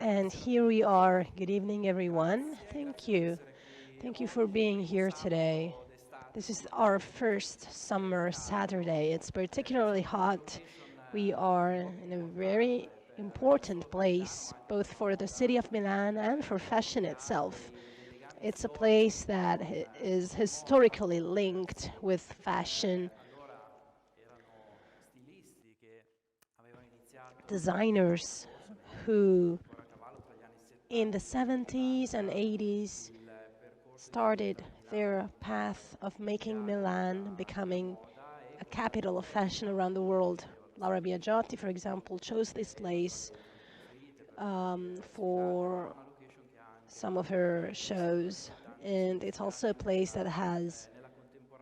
And here we are. Good evening, everyone. Thank you. Thank you for being here today. This is our first summer Saturday. It's particularly hot. We are in a very important place, both for the city of Milan and for fashion itself. It's a place that is historically linked with fashion. Designers who in the 70s and 80s started their path of making Milan becoming a capital of fashion around the world. Laura Biagiotti, for example, chose this place for some of her shows, and it's also a place that has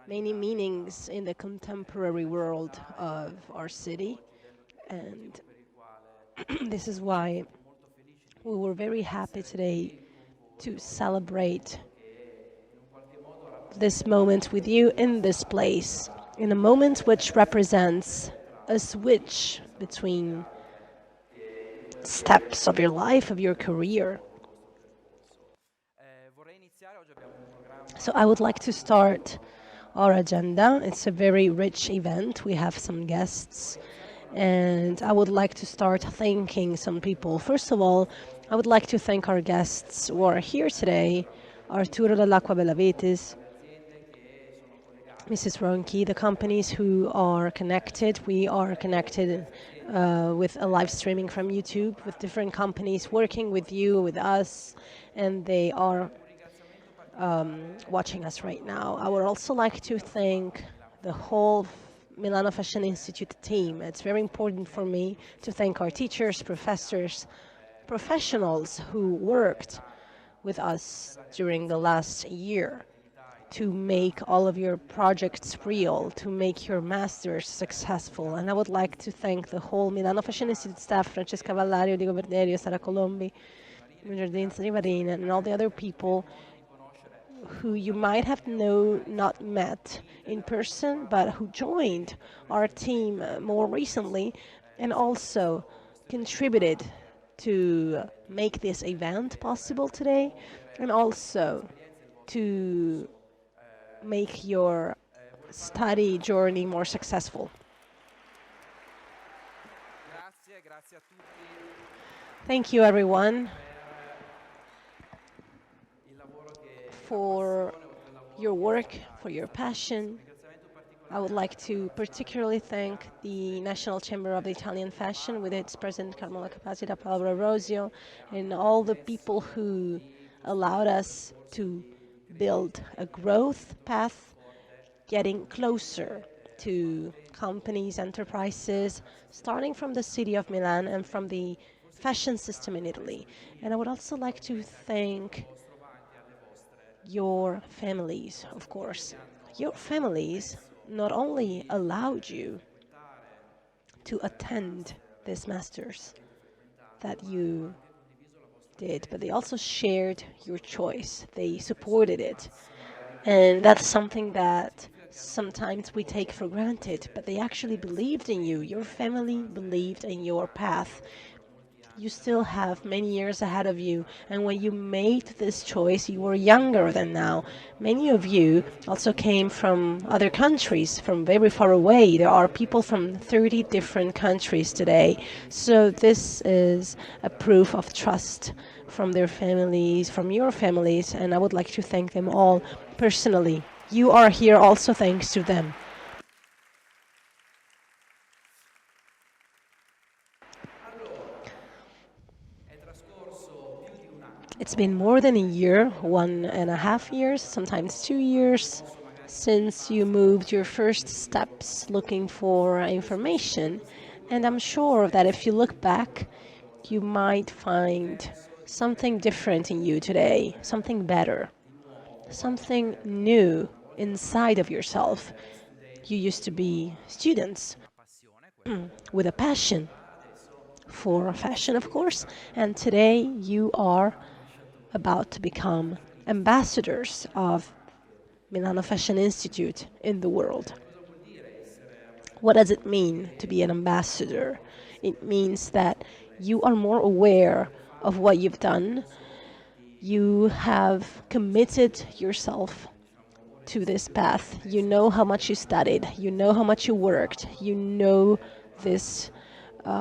many meanings in the contemporary world of our city, and this is why we were very happy today to celebrate this moment with you in this place, in a moment which represents a switch between steps of your life, of your career. So I would like to start our agenda. It's a very rich event. We have some guests, and I would like to start thanking some people. First of all, I would like to thank our guests who are here today, Arturo dell'Acqua Bellavetis, Mrs. Ronchi, the companies who are connected. We are connected with a live streaming from YouTube with different companies working with you, with us, and they are watching us right now. I would also like to thank the whole Milano Fashion Institute team. It's very important for me to thank our teachers, professors, professionals who worked with us during the last year to make all of your projects real, to make your masters successful. And I would like to thank the whole Milano Fashion Institute staff, Francesca Vallario, Diego Verderio, Sara Colombi, Giardin Rivarina, and all the other people who you might have not met in person, but who joined our team more recently and also contributed to make this event possible today, and also to make your study journey more successful. Thank you, everyone, for your work, for your passion. I would like to particularly thank the National Chamber of the Italian Fashion with its president Carmela Capacita, Paolo Rosio, and all the people who allowed us to build a growth path, getting closer to companies, enterprises, starting from the city of Milan and from the fashion system in Italy. And I would also like to thank your families, of course. Your families not only allowed you to attend this masters that you did, but they also shared your choice. They supported it. And that's something that sometimes we take for granted, but they actually believed in you. Your family believed in your path. You still have many years ahead of you, and when you made this choice, you were younger than now. Many of you also came from other countries, from very far away. There are people from 30 different countries today. So this is a proof of trust from their families, from your families, and I would like to thank them all personally. You are here also thanks to them. It's been more than a year, 1.5 years, sometimes 2 years, since you moved your first steps looking for information. And I'm sure that if you look back, you might find something different in you today, something better, something new inside of yourself. You used to be students with a passion for fashion, of course, and today you are about to become ambassadors of Milano Fashion Institute in the world. What does it mean to be an ambassador? It means that You are more aware of what you've done. You have committed yourself to this path. You know how much you studied. You know how much you worked. You know this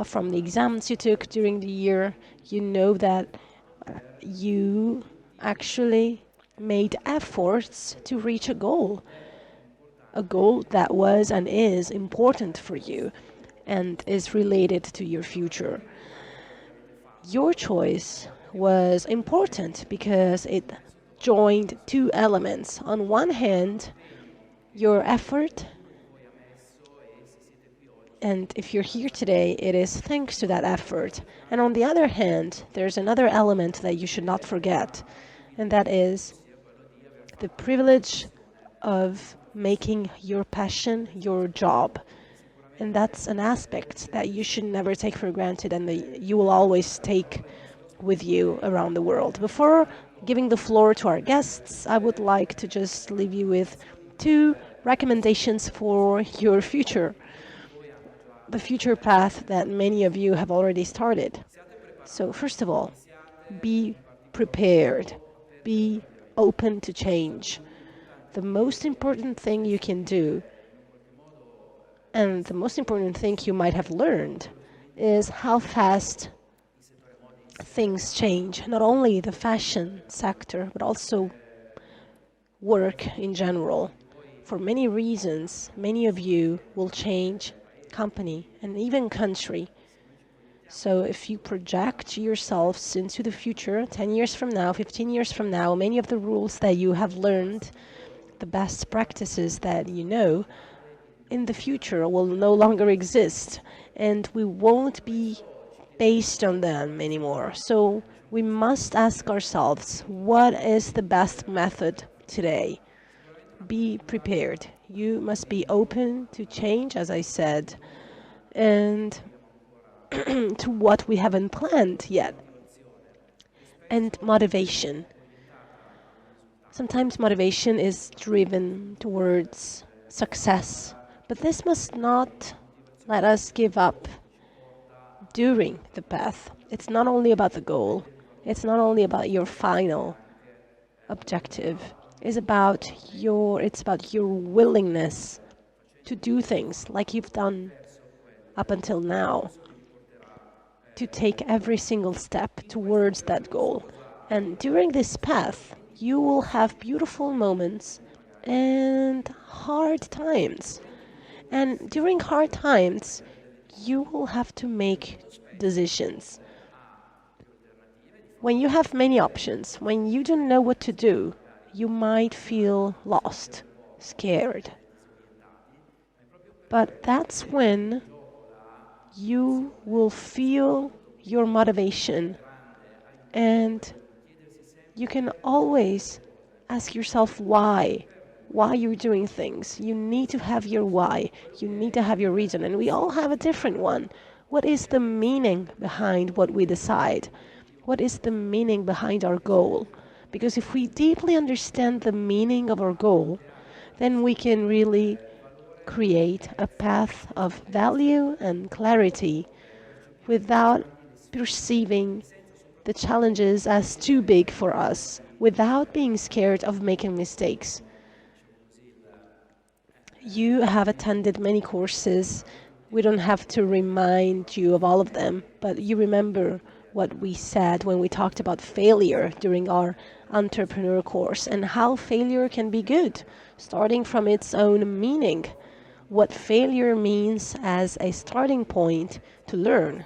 from the exams you took during the year. You know that you actually made efforts to reach a goal that was and is important for you and is related to your future. Your choice was important because it joined two elements. On one hand, your effort, and if you're here today, it is thanks to that effort. And on the other hand, there's another element that you should not forget, and that is the privilege of making your passion your job. And that's an aspect that you should never take for granted and that you will always take with you around the world. Before giving the floor to our guests, I would like to just leave you with two recommendations for your future, the future path that many of you have already started. So, first of all, be prepared, be open to change. The most important thing you can do, and the most important thing you might have learned, is how fast things change. Not only the fashion sector, but also work in general. For many reasons, many of you will change company and even country. So if you project yourselves into the future, 10 years from now, 15 years from now, many of the rules that you have learned, the best practices that you know, in the future will no longer exist, and we won't be based on them anymore. So we must ask ourselves, what is the best method today? Be prepared. You must be open to change, as I said, and to what we haven't planned yet. And motivation. Sometimes motivation is driven towards success, but this must not let us give up during the path. It's not only about the goal, it's not only about your final objective. It's about your willingness to do things like you've done up until now, to take every single step towards that goal. And during this path, you will have beautiful moments and hard times. And during hard times, you will have to make decisions. When you have many options, when you don't know what to do, you might feel lost, scared. But that's when you will feel your motivation, and you can always ask yourself why you're doing things. You need to have your why. You need to have your reason, and we all have a different one. What is the meaning behind what we decide? What is the meaning behind our goal? Because if we deeply understand the meaning of our goal, then we can really create a path of value and clarity without perceiving the challenges as too big for us, without being scared of making mistakes. You have attended many courses. We don't have to remind you of all of them, but you remember what we said when we talked about failure during our entrepreneur course and how failure can be good, starting from its own meaning. What failure means as a starting point to learn.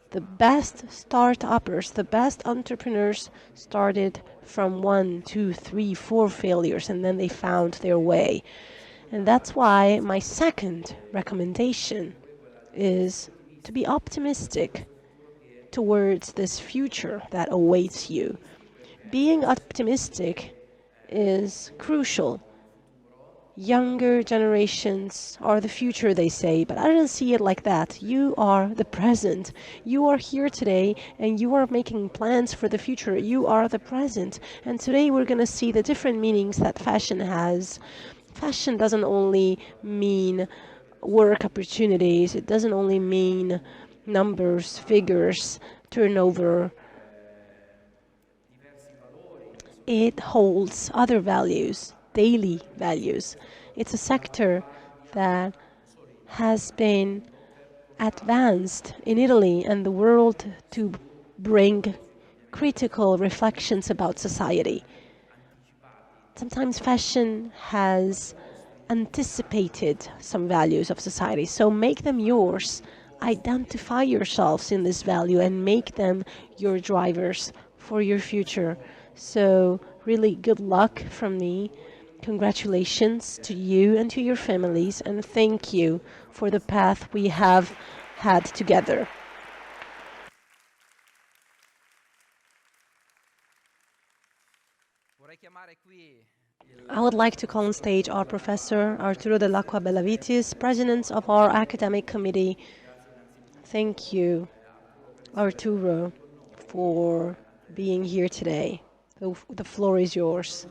The best start-uppers, the best entrepreneurs started from 1, 2, 3, 4 failures, and then they found their way. And that's why my second recommendation is to be optimistic towards this future that awaits you. Being optimistic is crucial. Younger generations are the future, they say, but I don't see it like that. You are the present. You are here today and you are making plans for the future. You are the present. And today we're going to see the different meanings that fashion has. Fashion doesn't only mean work opportunities. It doesn't only mean numbers, figures, turnover. It holds other values, daily values. It's a sector that has been advanced in Italy and the world to bring critical reflections about society. Sometimes fashion has anticipated some values of society, so make them yours. Identify yourselves in this value and make them your drivers for your future. So, really good luck from me. Congratulations to you and to your families, and thank you for the path we have had together. I would like to call on stage our professor, Arturo Dell'Acqua Bellavitis, president of our academic committee. Thank you, Arturo, for being here today. The floor is yours.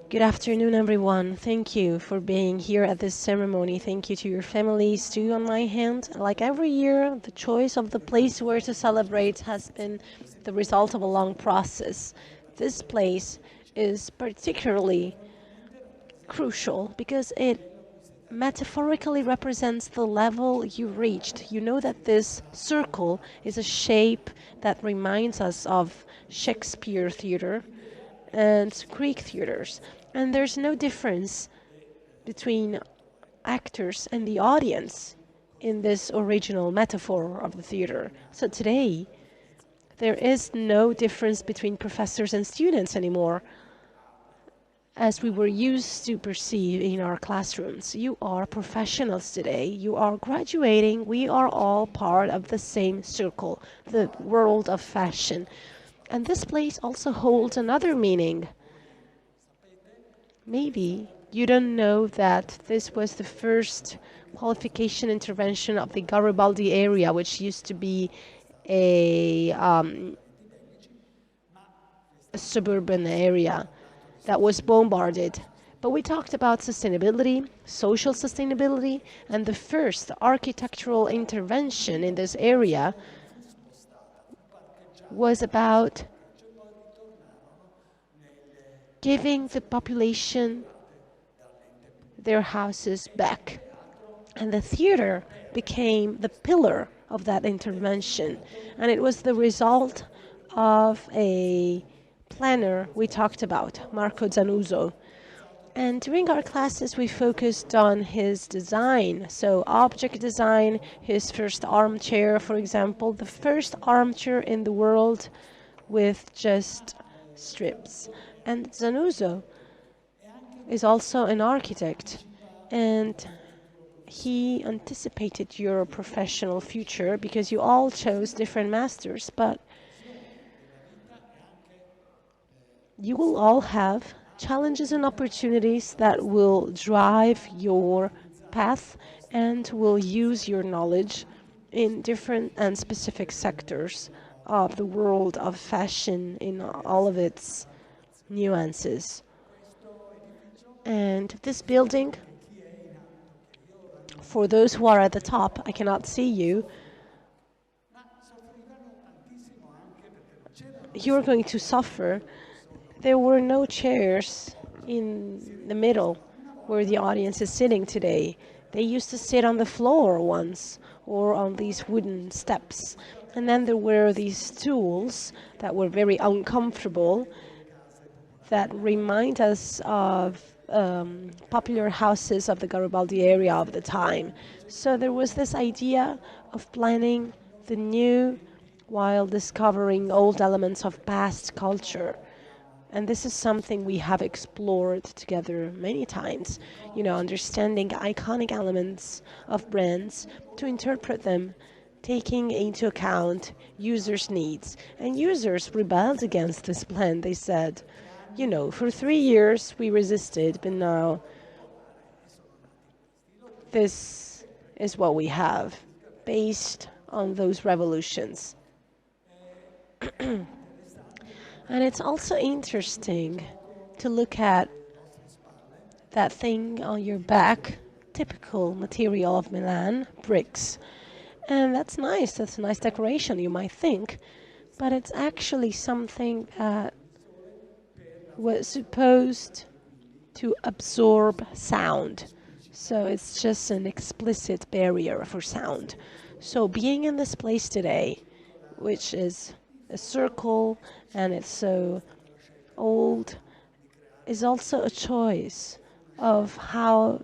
Good afternoon, everyone. Thank you for being here at this ceremony. Thank you to your families, too, on my hand. Like every year, the choice of the place where to celebrate has been the result of a long process. This place is particularly crucial because it metaphorically represents the level you reached. You know that this circle is a shape that reminds us of Shakespeare theater and Greek theaters. And there's no difference between actors and the audience in this original metaphor of the theater. So today, there is no difference between professors and students anymore, as we were used to perceive in our classrooms. You are professionals today. You are graduating. We are all part of the same circle, the world of fashion. And this place also holds another meaning. Maybe you don't know that this was the first qualification intervention of the Garibaldi area, which used to be a suburban area that was bombarded. But we talked about sustainability, social sustainability, and the first architectural intervention in this area was about giving the population their houses back. And the theater became the pillar of that intervention. And it was the result of a planner we talked about, Marco Zanuzzo. And during our classes, we focused on his design. So object design, his first armchair, for example, the first armchair in the world with just strips. And Zanuzzo is also an architect, and he anticipated your professional future because you all chose different masters, but you will all have challenges and opportunities that will drive your path and will use your knowledge in different and specific sectors of the world of fashion in all of its nuances. And this building, for those who are at the top, I cannot see you, you're going to suffer. There were no chairs in the middle where the audience is sitting today. They used to sit on the floor once or on these wooden steps. And then there were these stools that were very uncomfortable that remind us of popular houses of the Garibaldi area of the time. So there was this idea of planning the new while discovering old elements of past culture. And this is something we have explored together many times, understanding iconic elements of brands to interpret them, taking into account users' needs. And users rebelled against this plan. They said, for 3 years we resisted, but now this is what we have based on those revolutions. And it's also interesting to look at that thing on your back, typical material of Milan, bricks. And that's nice. That's a nice decoration, you might think. But it's actually something that was supposed to absorb sound. So it's just an explicit barrier for sound. So being in this place today, which is a circle and it's so old, is also a choice of how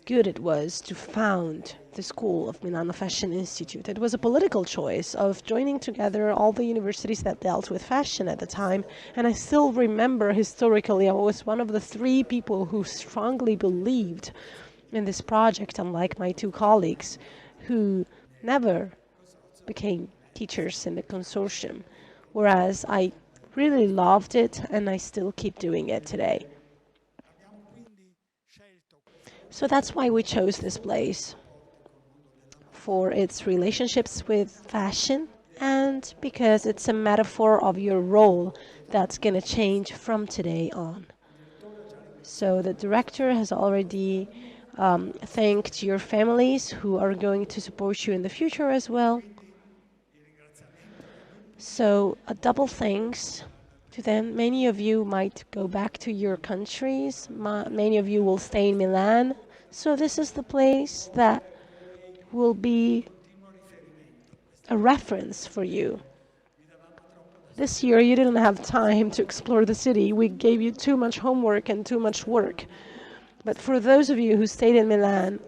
good it was to found the School of Milano Fashion Institute. It was a political choice of joining together all the universities that dealt with fashion at the time. And I still remember historically, I was one of the three people who strongly believed in this project, unlike my two colleagues, who never became teachers in the consortium. Whereas I really loved it and I still keep doing it today. So that's why we chose this place, for its relationships with fashion and because it's a metaphor of your role that's going to change from today on. So the director has already thanked your families who are going to support you in the future as well. So a double thanks to them. Many of you might go back to your countries. Many of you will stay in Milan. So this is the place that will be a reference for you. This year you didn't have time to explore the city. We gave you too much homework and too much work. But for those of you who stayed in Milan,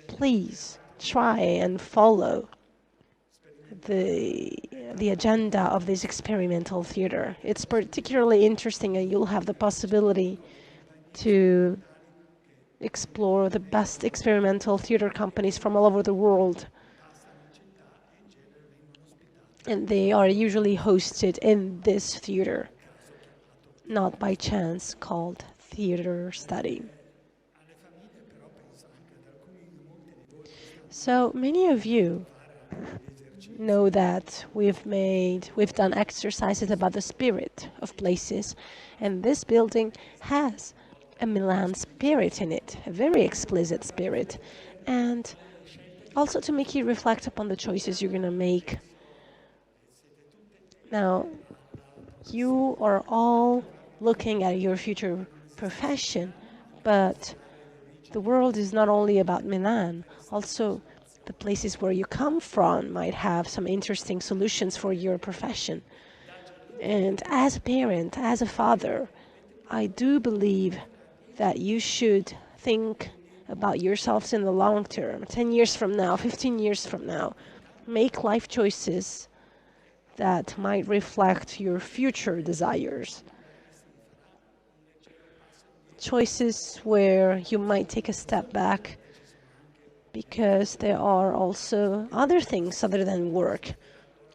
please try and follow the the agenda of this experimental theater. It's particularly interesting and you'll have the possibility to explore the best experimental theater companies from all over the world. And they are usually hosted in this theater, not by chance called theater study. So many of you know that we've done exercises about the spirit of places, and this building has a Milan spirit in it, a very explicit spirit, and also to make you reflect upon the choices you're going to make. Now, you are all looking at your future profession, but the world is not only about Milan. Also, the places where you come from might have some interesting solutions for your profession. And as a parent, as a father, I do believe that you should think about yourselves in the long term, 10 years from now, 15 years from now. Make life choices that might reflect your future desires. Choices where you might take a step back because there are also other things other than work.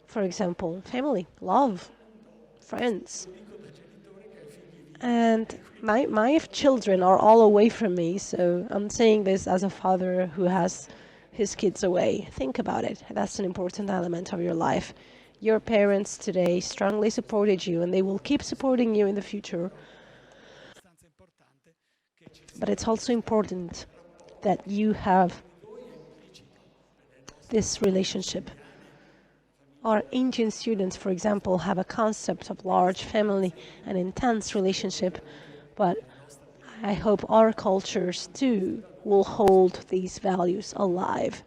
For example, family, love, friends. And my children are all away from me, so I'm saying this as a father who has his kids away. Think about it. That's an important element of your life. Your parents today strongly supported you, and they will keep supporting you in the future. But it's also important that you have this relationship. Our Indian students, for example, have a concept of large family and intense relationship, but I hope our cultures too will hold these values alive.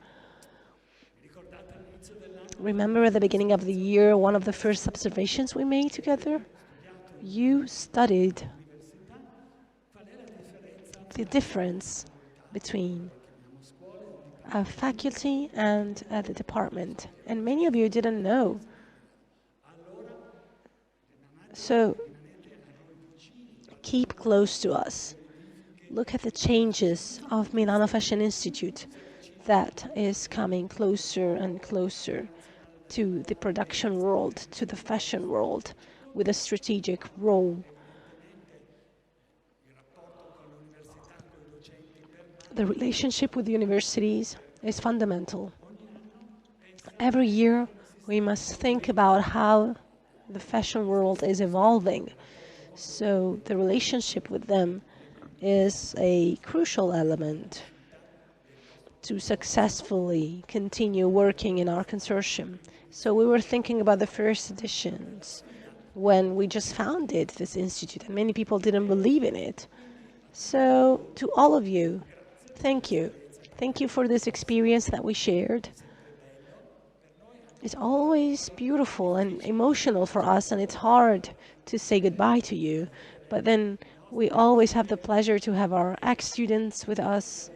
Remember at the beginning of the year, one of the first observations we made together? You studied the difference between a faculty and the department, and many of you didn't know. So keep close to us. Look at the changes of Milano Fashion Institute that is coming closer and closer to the production world, to the fashion world, with a strategic role. The relationship with the universities is fundamental. Every year, we must think about how the fashion world is evolving. So the relationship with them is a crucial element. to successfully continue working in our consortium. So we were thinking about the first editions when we just founded this institute, and many people didn't believe in it. So to all of you, thank you. Thank you for this experience that we shared. It's always beautiful and emotional for us, and it's hard to say goodbye to you. But then we always have the pleasure to have our ex-students with us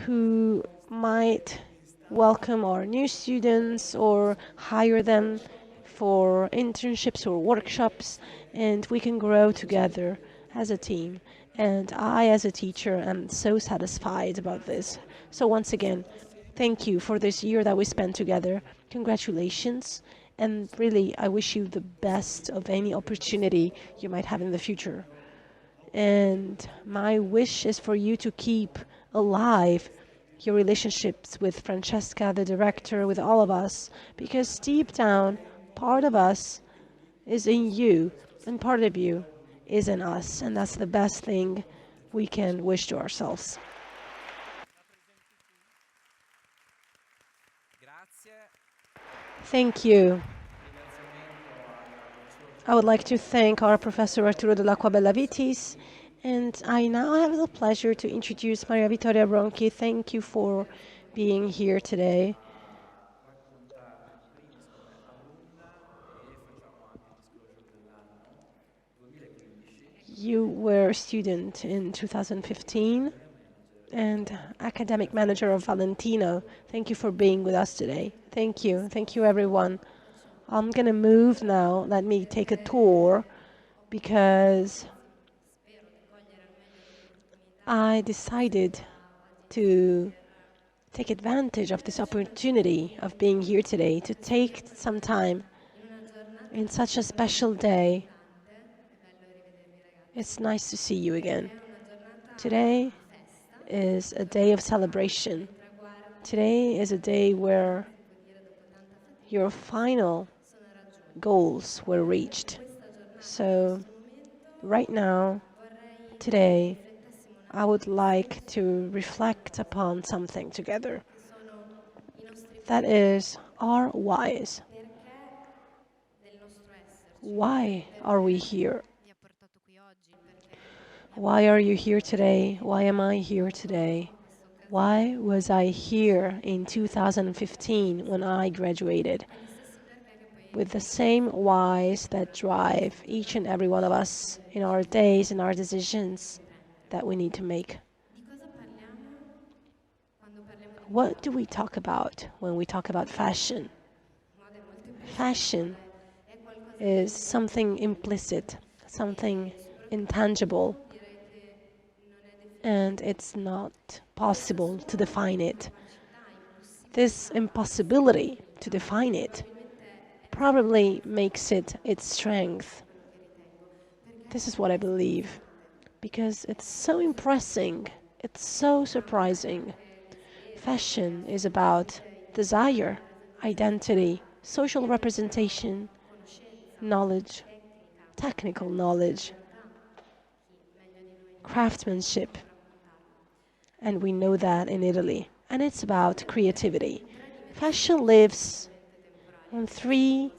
who might welcome our new students or hire them for internships or workshops, and we can grow together as a team. And I, as a teacher, am so satisfied about this. So once again, thank you for this year that we spent together. Congratulations. And really, I wish you the best of any opportunity you might have in the future. And my wish is for you to keep alive your relationships with Francesca, the director, with all of us, because deep down, part of us is in you, and part of you is in us, and that's the best thing we can wish to ourselves. Thank you. I would like to thank our Professor Arturo dell'Acqua Bellavitis, and I now have the pleasure to introduce Maria Vittoria Bronchi. Thank you for being here today. You were a student in 2015 and academic manager of Valentino. Thank you for being with us today. Thank you. Thank you, everyone. I'm going to move now. Let me take a tour because I decided to take advantage of this opportunity of being here today, to take some time in such a special day. It's nice to see you again. Today is a day of celebration. Today is a day where your final goals were reached. So right now, today, I would like to reflect upon something together. That is our whys. Why are we here? Why are you here today? Why am I here today? Why was I here in 2015 when I graduated? With the same whys that drive each and every one of us in our days and our decisions that we need to make. What do we talk about when we talk about fashion? Fashion is something implicit, something intangible, and it's not possible to define it. This impossibility to define it probably makes it its strength. This is what I believe, because it's so impressing, it's so surprising. Fashion is about desire, identity, social representation, knowledge, technical knowledge, craftsmanship, and we know that in Italy. And it's about creativity. Fashion lives on three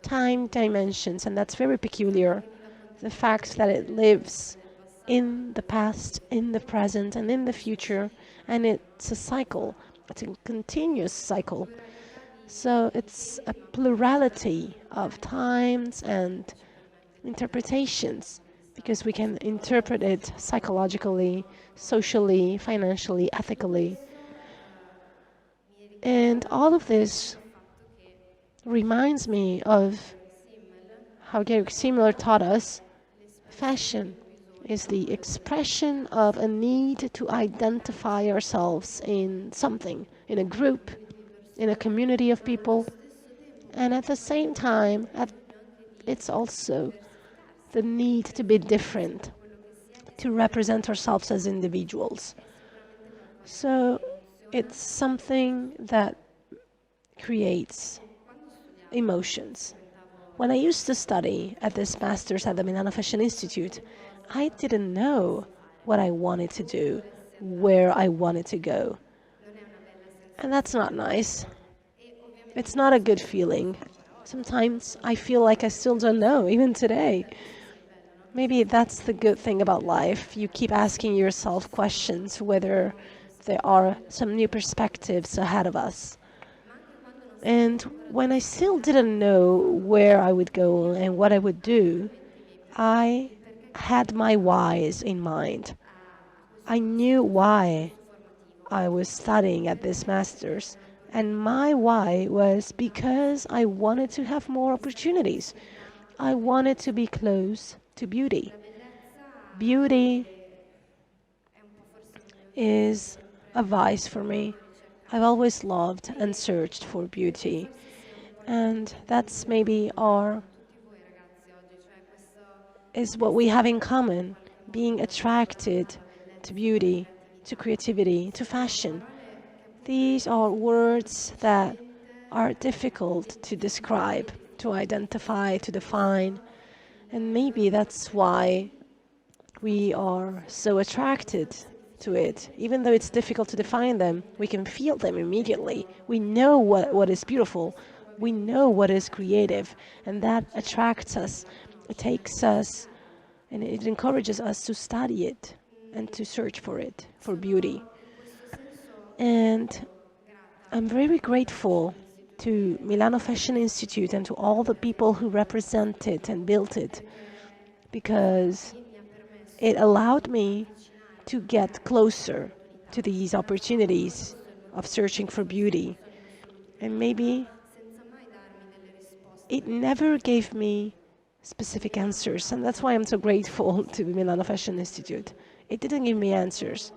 time dimensions, and that's very peculiar. The fact that it lives in the past, in the present, and in the future, and it's a cycle. It's a continuous cycle. So it's a plurality of times and interpretations, because we can interpret it psychologically, socially, financially, ethically. And all of this reminds me of how Georg Simmler taught us fashion is the expression of a need to identify ourselves in something, in a group, in a community of people, and at the same time, it's also the need to be different, to represent ourselves as individuals. So it's something that creates emotions. When I used to study at this master's at the Milano Fashion Institute, I didn't know what I wanted to do. where I wanted to go. And that's not nice. It's not a good feeling. Sometimes I feel like I still don't know, even today. Maybe that's the good thing about life. You keep asking yourself questions whether there are some new perspectives ahead of us. And when I still didn't know where I would go and what I would do, I had my whys in mind. I knew why I was studying at this master's, and my why was because I wanted to have more opportunities. I wanted to be close to beauty. Beauty is a vice for me. I've always loved and searched for beauty, and that's maybe our is what we have in common, being attracted to beauty, to creativity, to fashion. These are words that are difficult to describe, to identify, to define, and maybe that's why we are so attracted to it. Even though it's difficult to define them, we can feel them immediately. We know what is beautiful, we know what is creative, and that attracts us. It takes us and it encourages us to study it and to search for it, for beauty. And I'm very grateful to Milano Fashion Institute and to all the people who represent it and built it because it allowed me to get closer to these opportunities of searching for beauty. And maybe it never gave me specific answers, and that's why I'm so grateful to the Milano Fashion Institute. It didn't give me answers.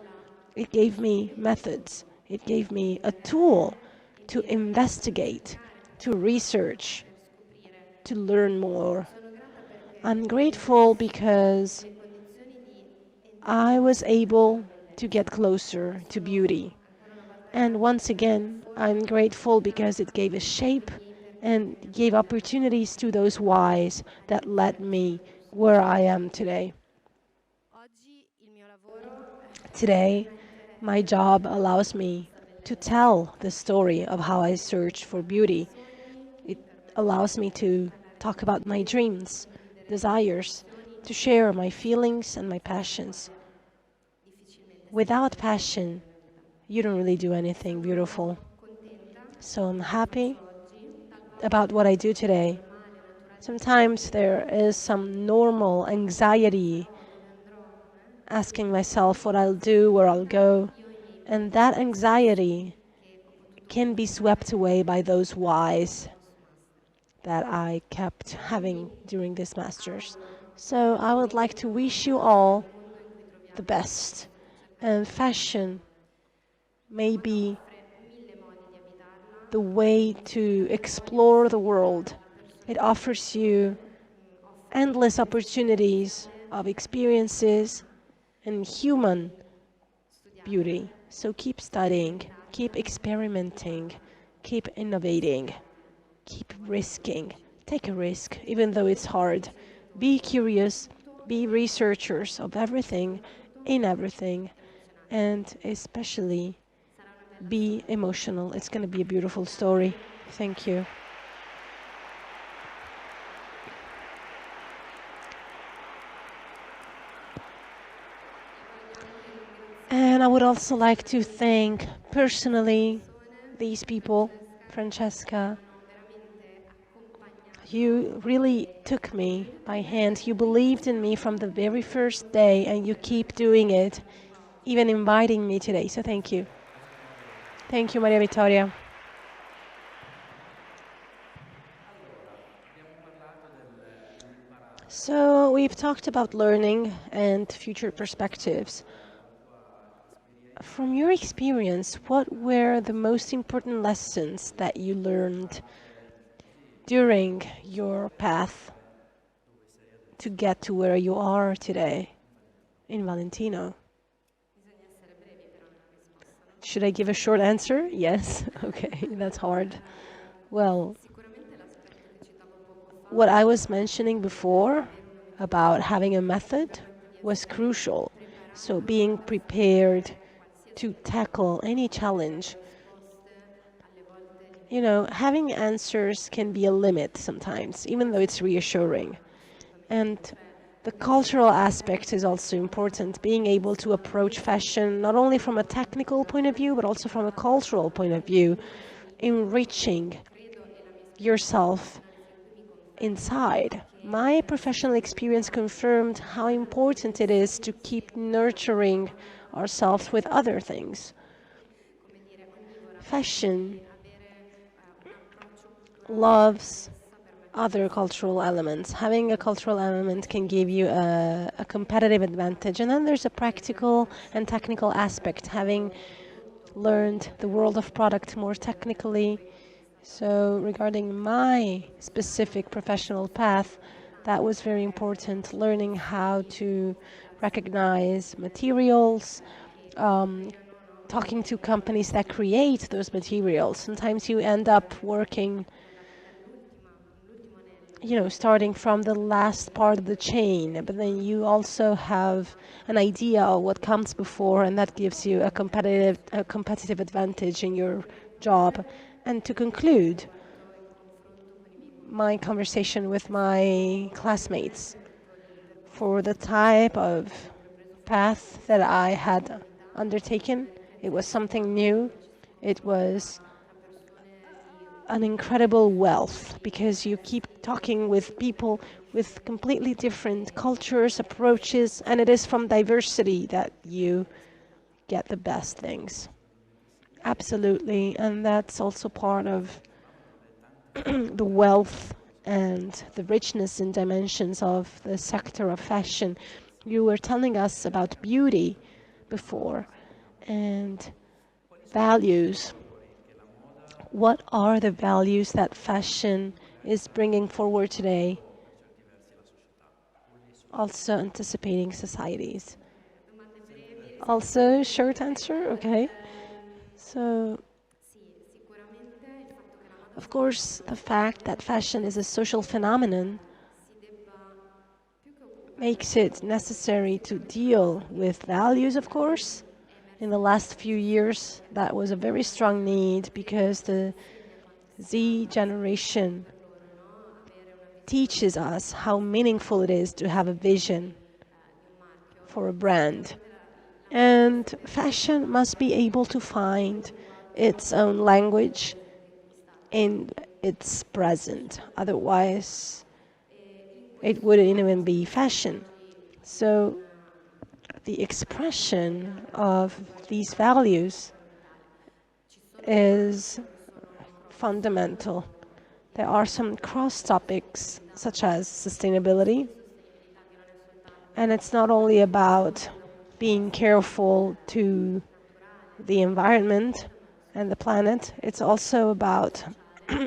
It gave me methods. It gave me a tool to investigate, to research, to learn more. I'm grateful because I was able to get closer to beauty. And once again, I'm grateful because it gave a shape and gave opportunities to those whys that led me where I am today. Today, my job allows me to tell the story of how I searched for beauty. It allows me to talk about my dreams, desires, to share my feelings and my passions. Without passion, you don't really do anything beautiful. So I'm happy about what I do today. Sometimes there is some normal anxiety asking myself what I'll do, where I'll go, and that anxiety can be swept away by those whys that I kept having during this master's. So I would like to wish you all the best. And fashion may be the way to explore the world. It offers you endless opportunities of experiences and human beauty. So keep studying, keep experimenting, keep innovating, keep risking. Take a risk, even though it's hard. Be curious, be researchers of everything, in everything, and especially be emotional. It's going to be a beautiful story. Thank you. And I would also like to thank personally these people, Francesca. You really took me by hand. You believed in me from the very first day, and you keep doing it, even inviting me today. So thank you. Thank you, Maria Vittoria. So we've talked about learning and future perspectives. From your experience, what were the most important lessons that you learned during your path to get to where you are today in Valentino? Should I give a short answer? Yes? Okay, that's hard. Well, what I was mentioning before about having a method was crucial. So being prepared to tackle any challenge. You know, having answers can be a limit sometimes, even though it's reassuring. And the cultural aspect is also important, being able to approach fashion not only from a technical point of view, but also from a cultural point of view, enriching yourself inside. My professional experience confirmed how important it is to keep nurturing ourselves with other things. Fashion loves other cultural elements. Having a cultural element can give you a competitive advantage. And then there's a practical and technical aspect, having learned the world of product more technically. So, regarding my specific professional path, that was very important, learning how to recognize materials, um, talking to companies that create those materials. Sometimes you end up working, you know, starting from the last part of the chain, but then you also have an idea of what comes before, and that gives you a competitive advantage in your job. And to conclude my conversation with my classmates, for the type of path that I had undertaken, it was something new. It was an incredible wealth because you keep talking with people with completely different cultures, approaches, and it is from diversity that you get the best things. Absolutely, and that's also part of the wealth and the richness and dimensions of the sector of fashion. You were telling us about beauty before and values. What are the values that fashion is bringing forward today, also anticipating societies? Also, short answer, okay. So, of course, the fact that fashion is a social phenomenon makes it necessary to deal with values, of course. In the last few years, that was a very strong need because the Z generation teaches us how meaningful it is to have a vision for a brand. And fashion must be able to find its own language in its present. Otherwise, it wouldn't even be fashion. So the expression of these values is fundamental. There are some cross topics such as sustainability, and it's not only about being careful to the environment and the planet, it's also about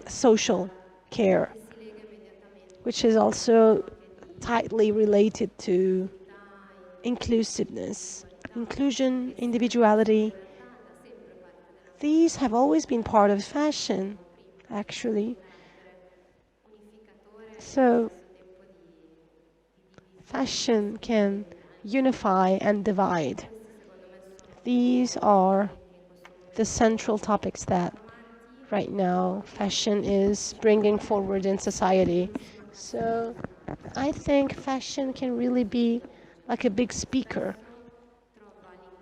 social care, which is also tightly related to inclusiveness. Inclusion, individuality, these have always been part of fashion, actually. So, fashion can unify and divide. These are the central topics that right now fashion is bringing forward in society. So, I think fashion can really be like a big speaker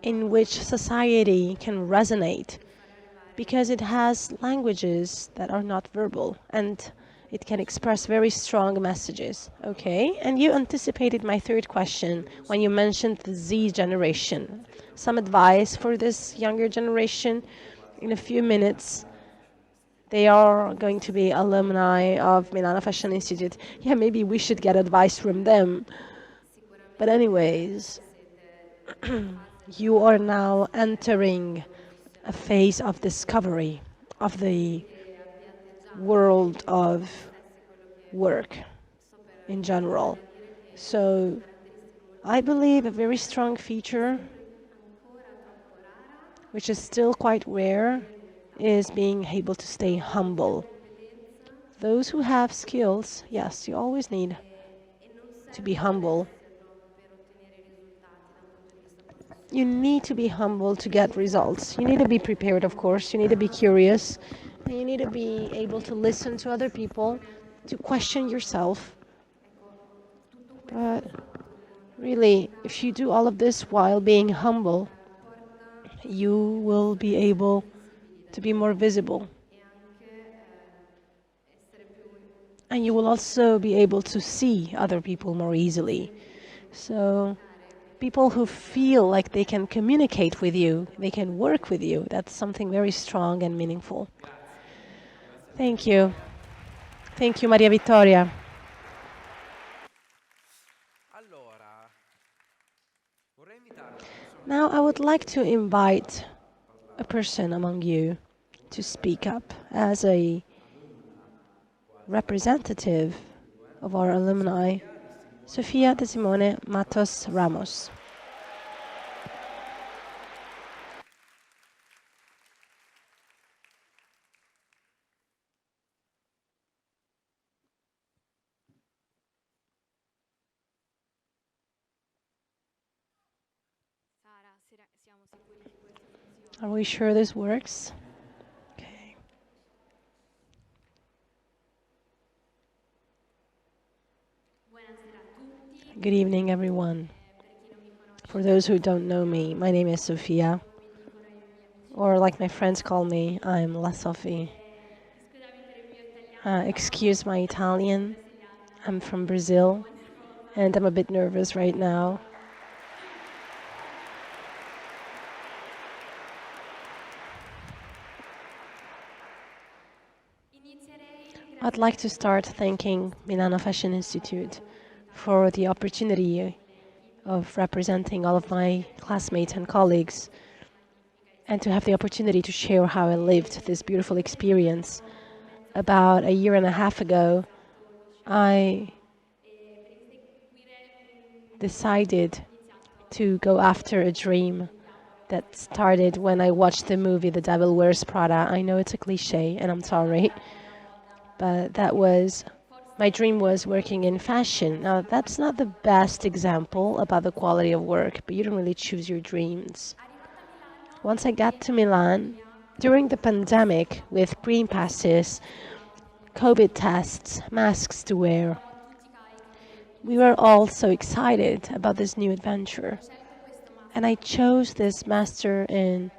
in which society can resonate because it has languages that are not verbal and it can express very strong messages. Okay, and you anticipated my third question when you mentioned the Z generation. Some advice for this younger generation in a few minutes. They are going to be alumni of Milano Fashion Institute. Yeah, maybe we should get advice from them. But anyways, you are now entering a phase of discovery of the world of work in general. So I believe a very strong feature, which is still quite rare, is being able to stay humble. Those who have skills, yes, you always need to be humble. You need to be humble to get results. You need to be prepared, of course. You need to be curious. And you need to be able to listen to other people, to question yourself. But really, if you do all of this while being humble, you will be able to be more visible. And you will also be able to see other people more easily. So, people who feel like they can communicate with you, they can work with you, that's something very strong and meaningful. Thank you. Thank you, Maria Vittoria. Now, I would like to invite a person among you to speak up as a representative of our alumni, Sofia De Simone Matos Ramos. Are we sure this works? Okay. Good evening, everyone. For those who don't know me, my name is Sofia, or like my friends call me, I'm La Sophie. Excuse my Italian. I'm from Brazil, and I'm a bit nervous right now. I'd like to start thanking Milano Fashion Institute for the opportunity of representing all of my classmates and colleagues, and to have the opportunity to share how I lived this beautiful experience. About a year and a half ago, I decided to go after a dream that started when I watched the movie The Devil Wears Prada. I know it's a cliche, and I'm sorry, but that was my dream was working in fashion. Now, that's not the best example about the quality of work, but you don't really choose your dreams. Once I got to Milan, during the pandemic, with green passes, COVID tests, masks to wear, we were all so excited about this new adventure. And I chose this master in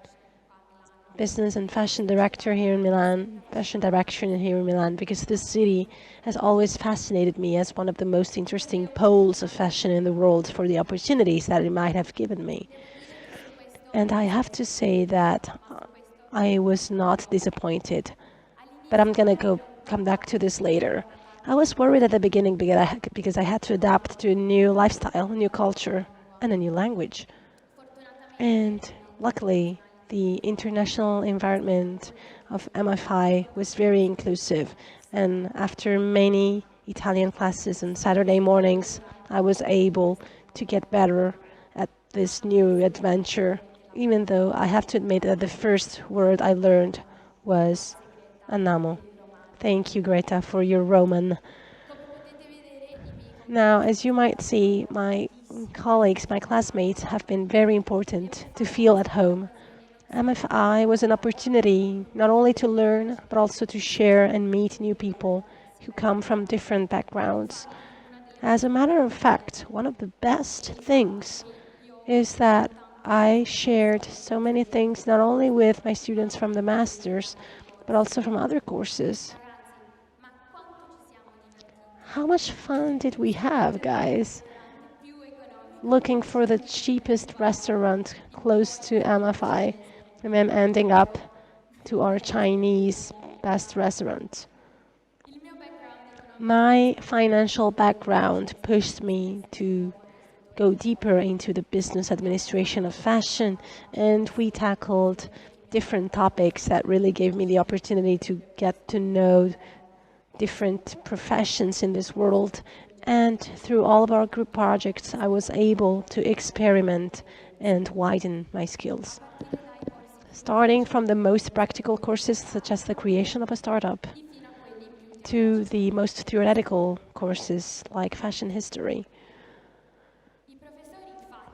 business and fashion director here in Milan, fashion direction here in Milan, because this city has always fascinated me as one of the most interesting poles of fashion in the world for the opportunities that it might have given me. And I have to say that I was not disappointed, but I'm gonna come back to this later. I was worried at the beginning because I had to adapt to a new lifestyle, a new culture, and a new language. And luckily, the international environment of MFI was very inclusive. And after many Italian classes on Saturday mornings, I was able to get better at this new adventure, even though I have to admit that the first word I learned was Anamo. Thank you, Greta, for your Roman. Now, as you might see, my colleagues, my classmates have been very important to feel at home. MFI was an opportunity not only to learn, but also to share and meet new people who come from different backgrounds. As a matter of fact, one of the best things is that I shared so many things not only with my students from the masters, but also from other courses. How much fun did we have, guys? Looking for the cheapest restaurant close to MFI and then ending up to our Chinese best restaurant. My financial background pushed me to go deeper into the business administration of fashion, and we tackled different topics that really gave me the opportunity to get to know different professions in this world. And through all of our group projects, I was able to experiment and widen my skills. Starting from the most practical courses, such as the creation of a startup, to the most theoretical courses like fashion history.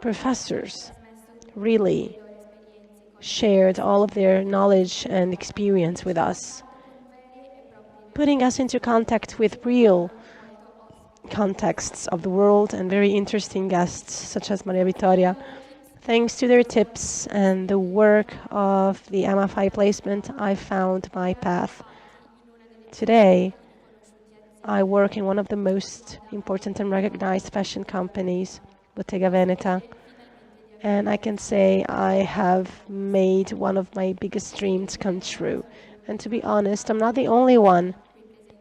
Professors really shared all of their knowledge and experience with us, putting us into contact with real contexts of the world and very interesting guests such as Maria Vittoria. Thanks to their tips and the work of the Mfi placement, I found my path. Today, I work in one of the most important and recognized fashion companies, Bottega Veneta, and I can say I have made one of my biggest dreams come true. And to be honest, I'm not the only one.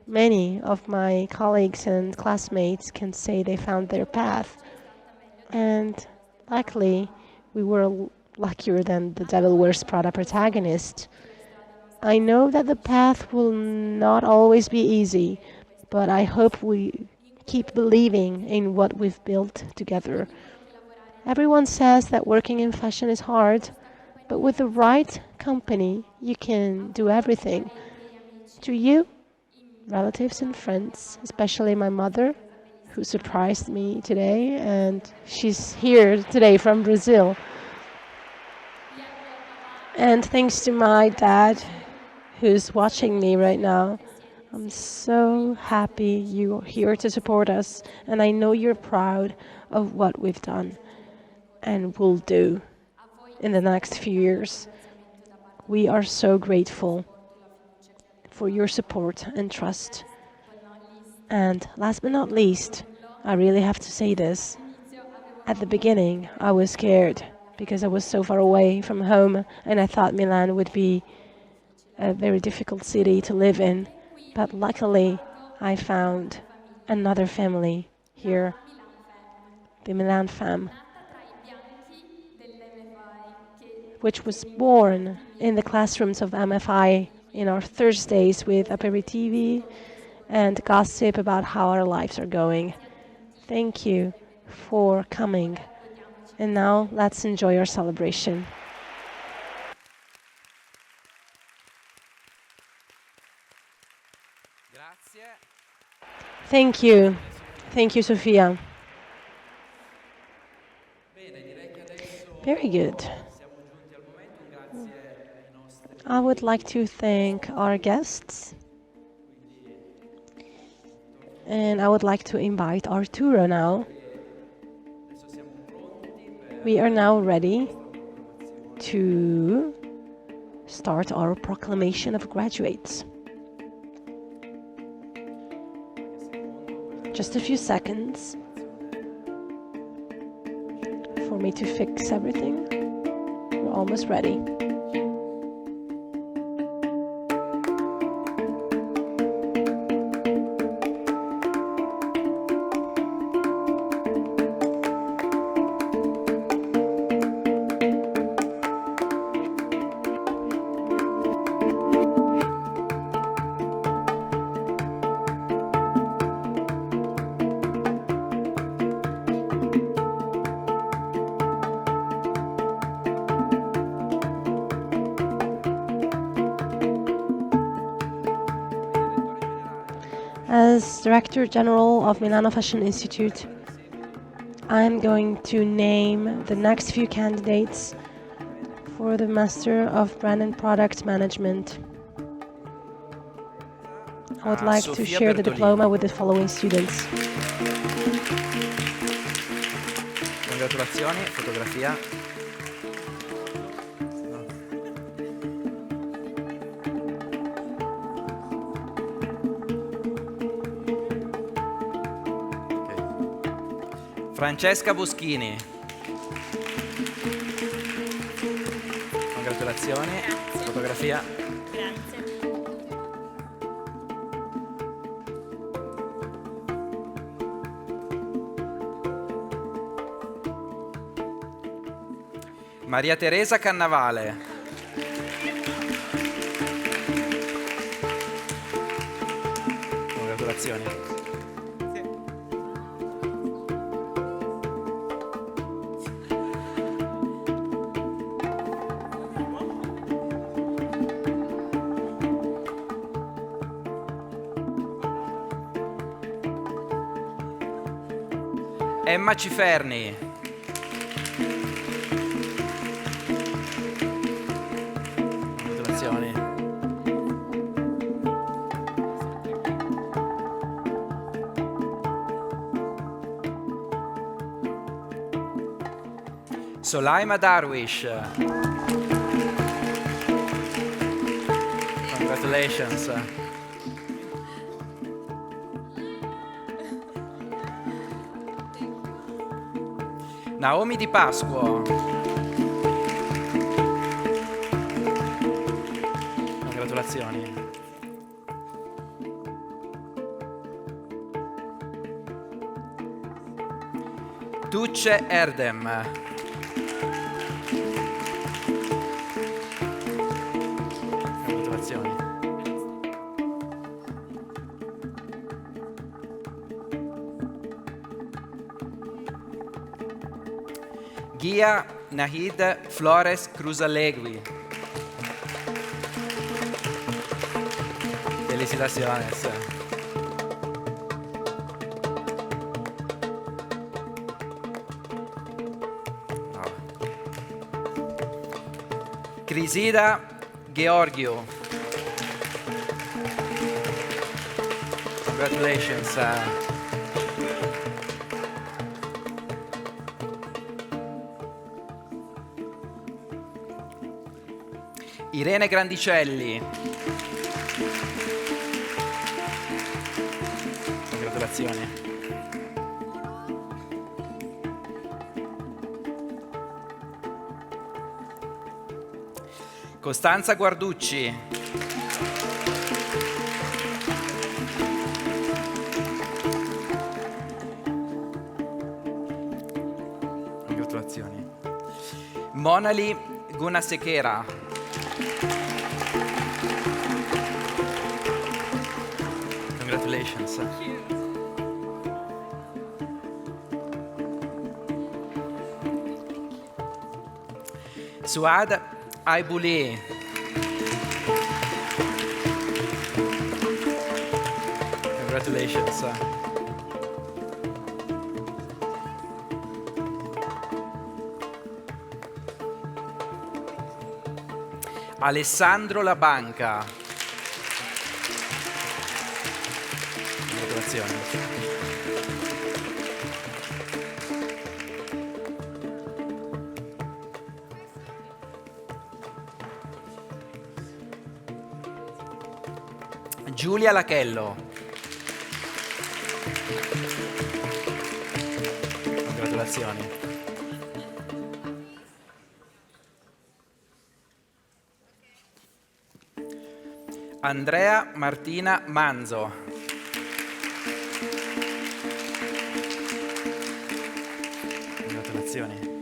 Many of my colleagues and classmates can say they found their path. And luckily, we were luckier than the Devil Wears Prada protagonist. I know that the path will not always be easy, but I hope we keep believing in what we've built together. Everyone says that working in fashion is hard, but with the right company, you can do everything. To you, relatives and friends, especially my mother, who surprised me today, and she's here today from Brazil. And thanks to my dad, who's watching me right now. I'm so happy you're here to support us, and I know you're proud of what we've done and will do in the next few years. We are so grateful for your support and trust. And last but not least, I really have to say this. At the beginning, I was scared because I was so far away from home, and I thought Milan would be a very difficult city to live in. But luckily, I found another family here, the Milan fam, which was born in the classrooms of MFI in our Thursdays with aperitivi and gossip about how our lives are going. Thank you for coming. And now let's enjoy our celebration. Thank you. Thank you, Sofia. Very good. I would like to thank our guests. And I would like to invite Arturo now. We are now ready to start our proclamation of graduates. Just a few seconds for me to fix everything. We're almost ready. As Director General of Milano Fashion Institute, I'm going to name the next few candidates for the Master of Brand and Product Management. I would like to share the diploma with the following students. Congratulazioni, fotografia. Francesca Boschini. Congratulazioni. Grazie. Fotografia. Grazie. Maria Teresa Cannavale. Congratulazioni. Emma Ciferni. Solaima Darwish. Congratulations. Naomi Di Pasquo. Congratulazioni. Tucce Erdem. Congratulazioni. Ghia Nahid Flores Cruzalegui. Felicitaciones. Brava. Crisida Georgiou. Congratulations. Irene Grandicelli. Congratulazioni. Costanza Guarducci. Congratulazioni. Monali Gunasekera. Congratulations. Suad Aibuli. Congratulations. Alessandro Labanca. Congratulazioni. Giulia Lachello. Congratulazioni. Andrea Martina Manzo. Congratulazioni.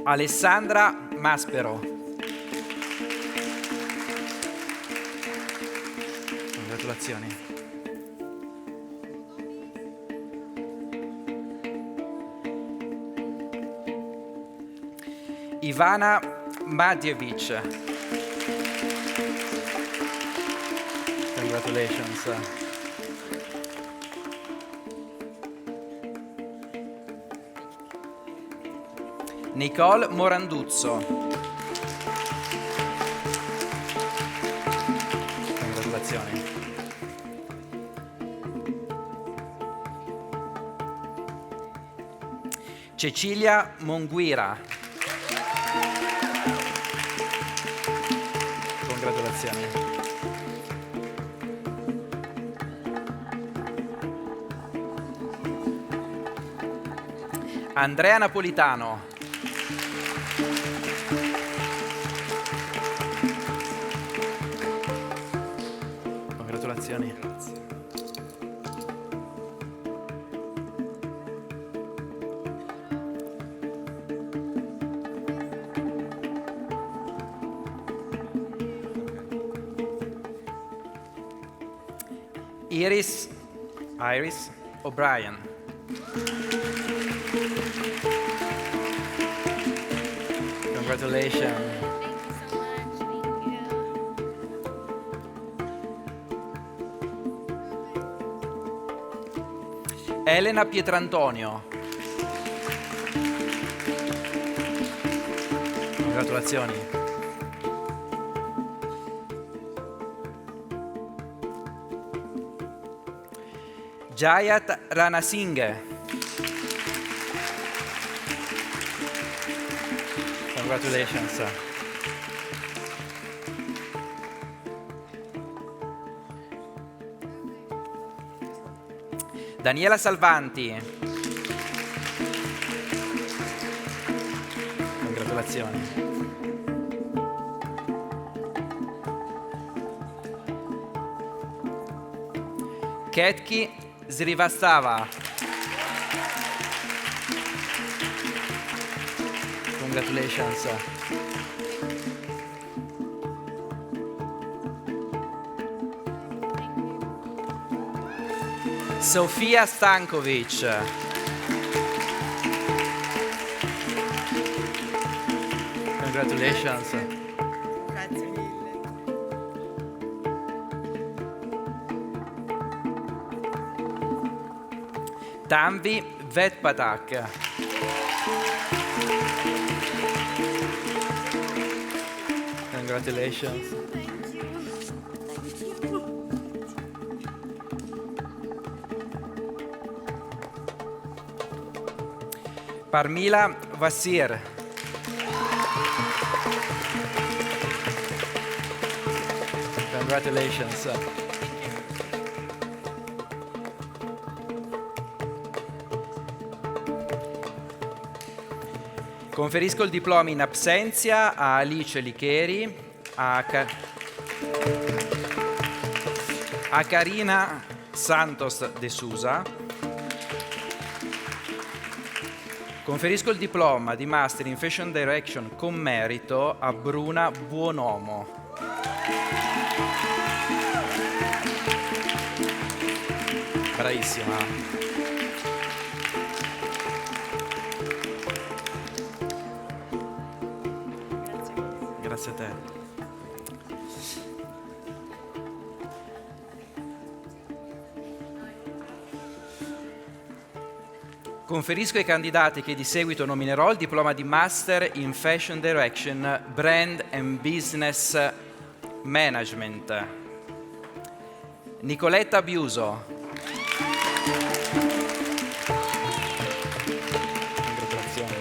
Alessandra Maspero. Congratulazioni. Ivana Madjevic. Congratulations. Nicole Moranduzzo. Congratulazioni. Cecilia Monguira. Congratulazioni. Andrea Napolitano. Congratulazioni. Iris O'Brien. Congratulations. Elena Pietrantonio. Congratulazioni. Jayat Ranasinghe. Congratulations. Daniela Salvanti. Congratulazioni. Ketki Srivastava. Congratulations. Sofia Stankovic. Congratulations. Grazie mille. Tanvi Vetpatak. Congratulations. Thank you. Thank you. Parmila Vassir. Congratulations. Conferisco il diploma in absentia a Alice Licheri, a Karina Santos de Sousa. Conferisco il diploma di Master in Fashion Direction con merito a Bruna Buonomo. Bravissima. Grazie a te. Conferisco ai candidati che di seguito nominerò il diploma di Master in Fashion Direction, Brand and Business Management. Nicoletta Biuso. Congratulazioni.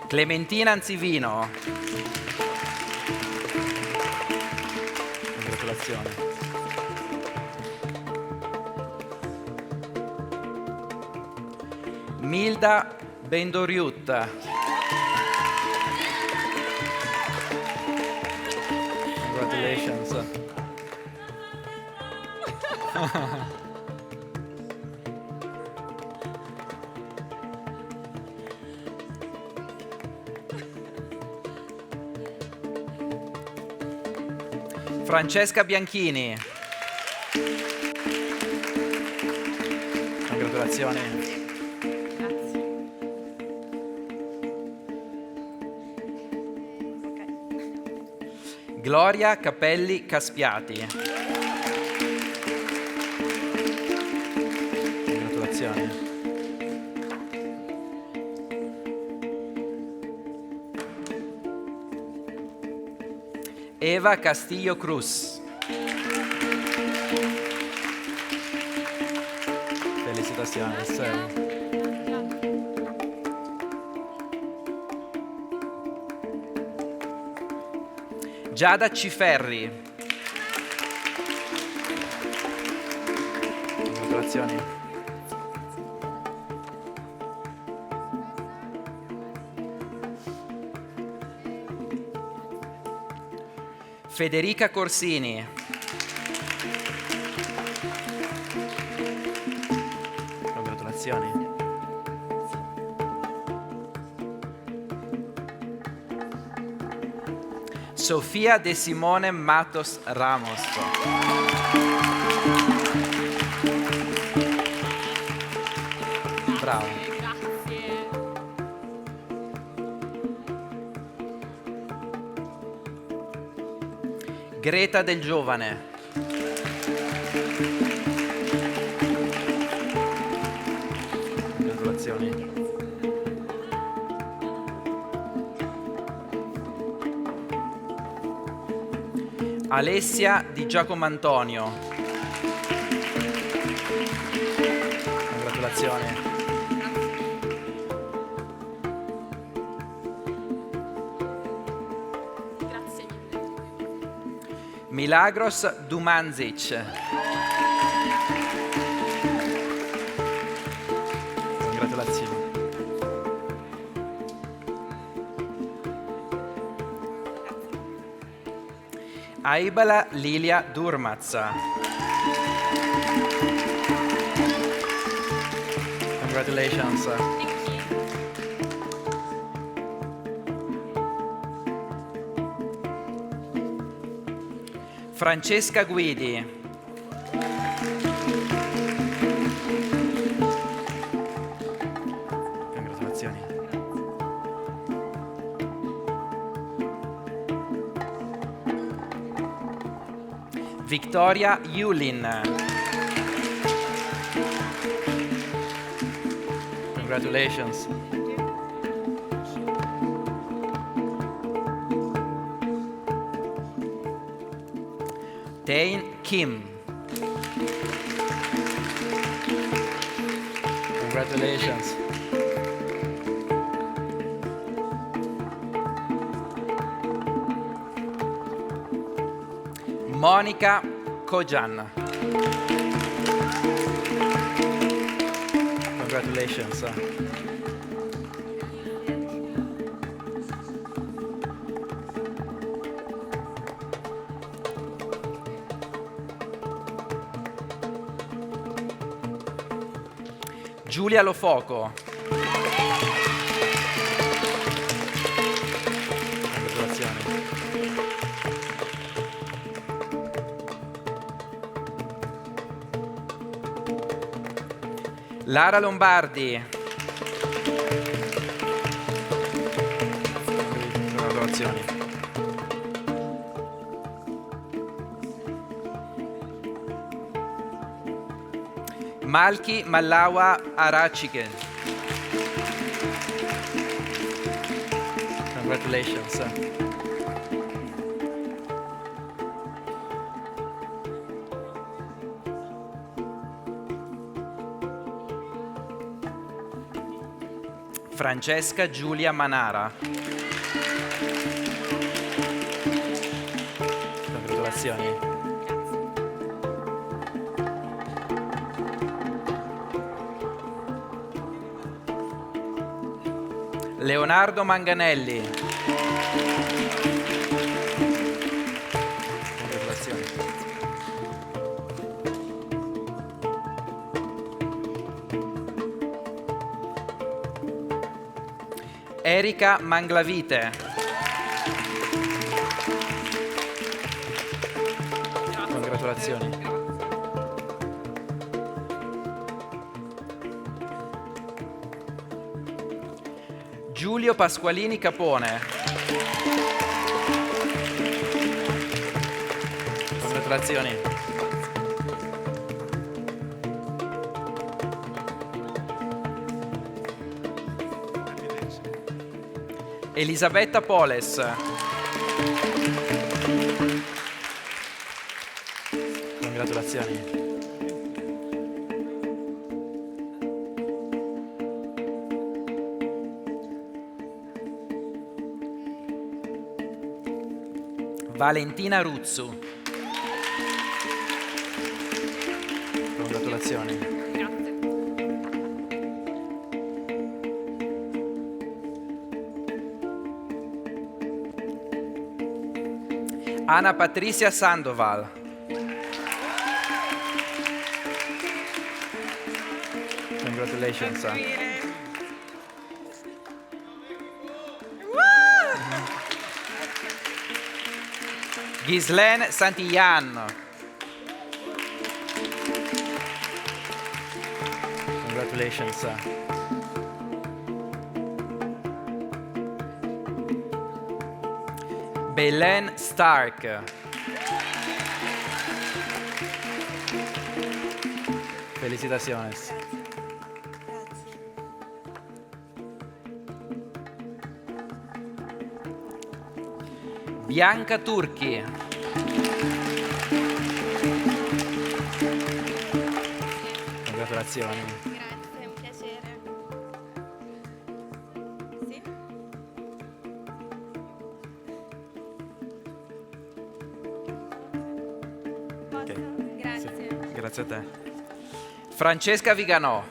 Clementina Anzivino. Congratulazioni. Milda Bendoriut. Congratulations. Francesca Bianchini. Congratulazioni. Grazie. Ok. Gloria Capelli Caspiati. Congratulazioni. Eva Castillo Cruz. Felicitazioni. Sei. Giada Ciferri. Congratulazioni. Federica Corsini. Congratulazioni. Sofia De Simone Matos Ramos. Bravo. Grazie. Greta Del Giovane. Congratulazioni. Alessia Di Giacomo Antonio. Congratulazioni. Grazie mille. Milagros Dumanzic. Congratulazioni. Aibala Lilia Durmazza. Congratulations. Francesca Guidi. Congratulazioni. Victoria Yulin. Congratulations. Tain Kim. Congratulations. Monica Kojan. Congratulations. Giulia Lofoco. Congratulazioni. Lara Lombardi. Congratulazioni. Malki Mallawa Arachike. Congratulations. Francesca Giulia Manara. Congratulazioni. Leonardo Manganelli. Congratulazioni. Erika Manglavite. Congratulazioni. Giulio Pasqualini Capone. Congratulazioni. Elisabetta Poles. Congratulazioni. Valentina Ruzzu. Congratulazioni. Grazie. Ana Patricia Sandoval. Congratulations. Ghislaine Santillan. Congratulations. Belen Stark. Felicitaciones. Bianca Turchi. Congratulazioni. Grazie, è un piacere. Sì? Ok. Grazie. Grazie a te. Francesca Viganò.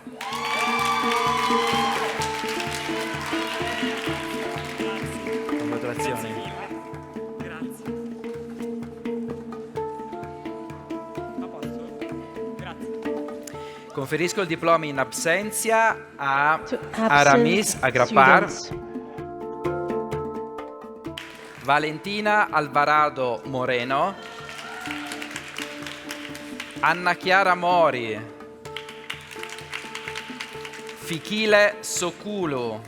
Congratulazioni. Grazie. A posto? Grazie. Conferisco il diploma in absentia a To Aramis absent Agrapar, students. Valentina Alvarado Moreno, Anna Chiara Mori, Fichile Sokulu,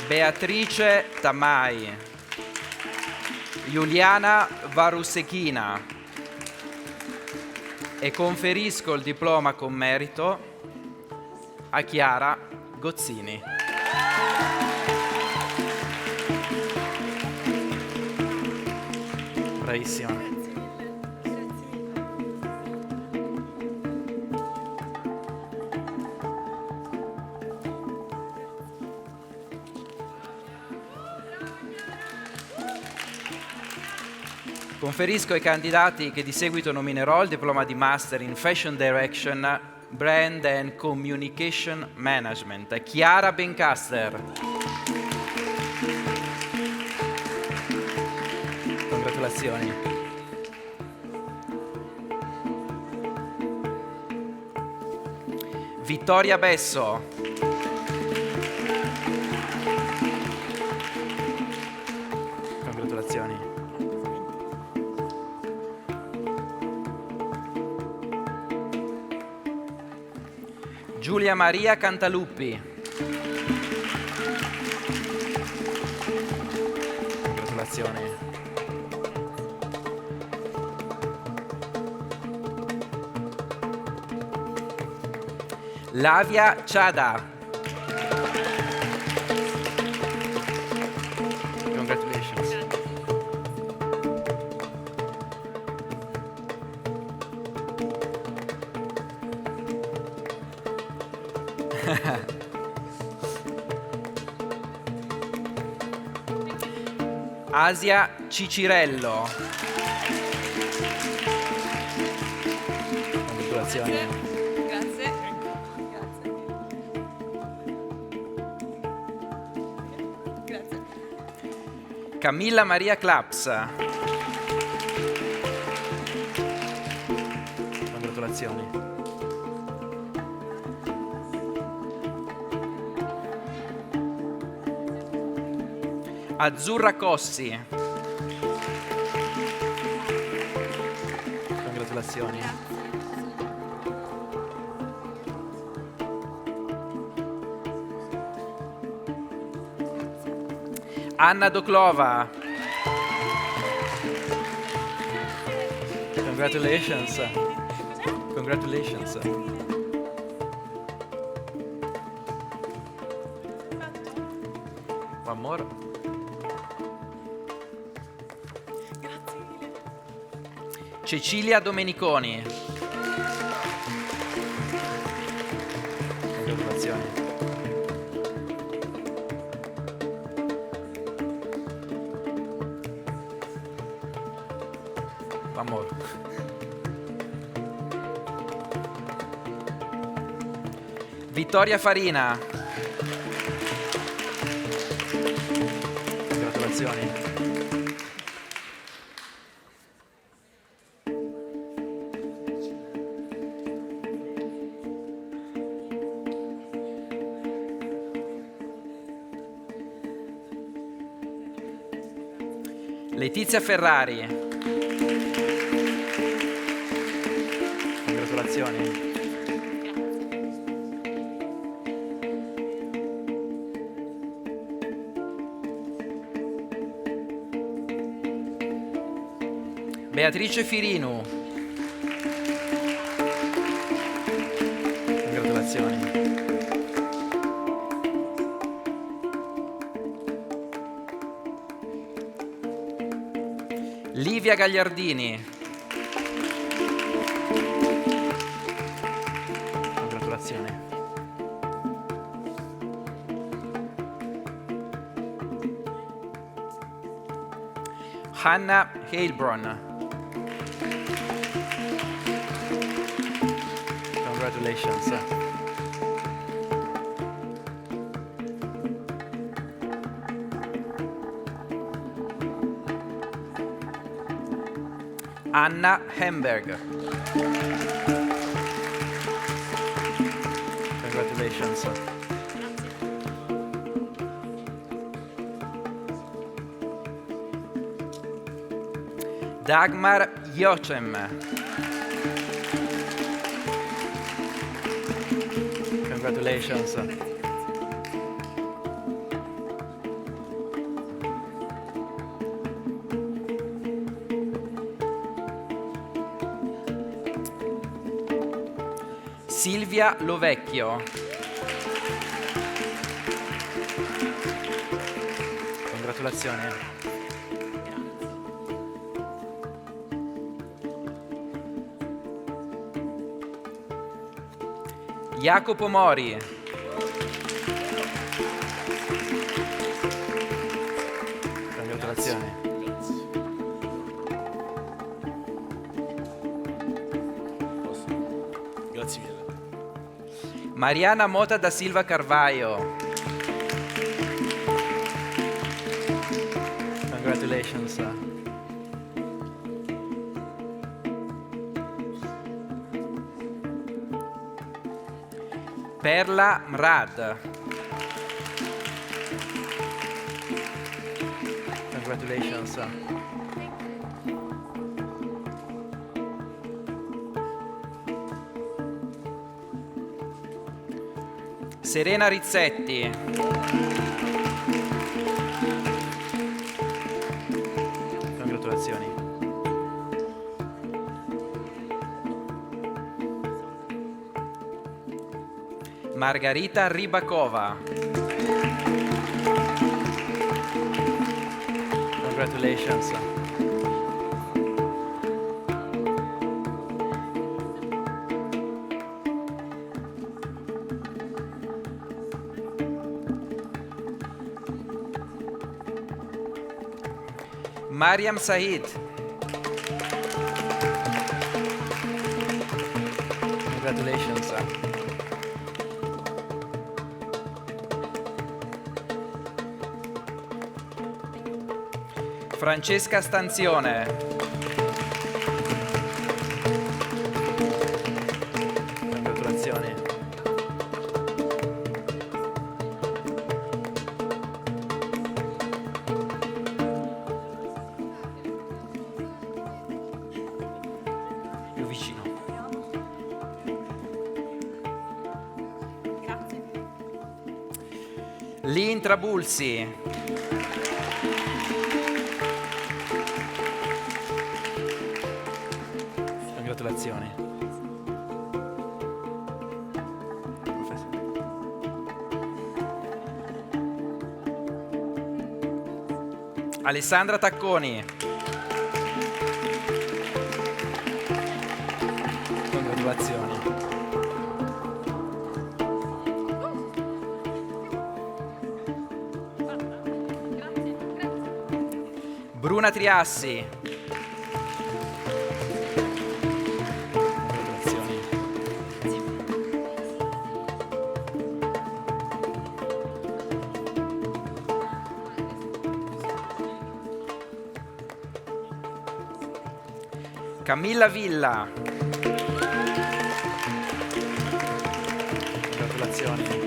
Beatrice Tamai, Giuliana Varusechina, e conferisco il diploma con merito a Chiara Gozzini. Bravissima. Conferisco ai candidati che di seguito nominerò il diploma di Master in Fashion Direction, Brand and Communication Management. Chiara Bencaster. Congratulazioni. Vittoria Besso. Congratulazioni. Giulia Maria Cantaluppi. Congratulazioni. Lavia Ciada. Congratulations. Asia Cicirello. Congratulazioni. Grazie. Grazie. Camilla Maria Claps. Congratulazioni. Azzurra Cossi. Congratulazioni. Anna Doclova. Congratulations. Congratulations. One more. Cecilia Domeniconi. Congratulazioni. One more. Vittoria Farina. Congratulazioni. Letizia Ferrari. Congratulazioni. Beatrice Firinu. Congratulazioni. Livia Gagliardini. Congratulazioni. Hannah Heilbron. Congratulations. Anna Hemberg. Congratulations. Dagmar Jochem. Congratulations. Silvia Lovecchio. Congratulazioni. Jacopo Mori. Congratulazioni. Grazie mille. Mariana Mota da Silva Carvaio. Congratulations. Perla Mrad. Congratulations. Serena Rizzetti. Congratulazioni. Margarita Ribakova. Congratulations. Mariam Said. Congratulations. Francesca Stanzione. Congratulazioni. Più vicino. Grazie. Lynn Trabulsi. Congratulazioni. Alessandra Tacconi. Congratulazioni. Bruna Triassi. Congratulazioni. Camilla Villa. Congratulazioni.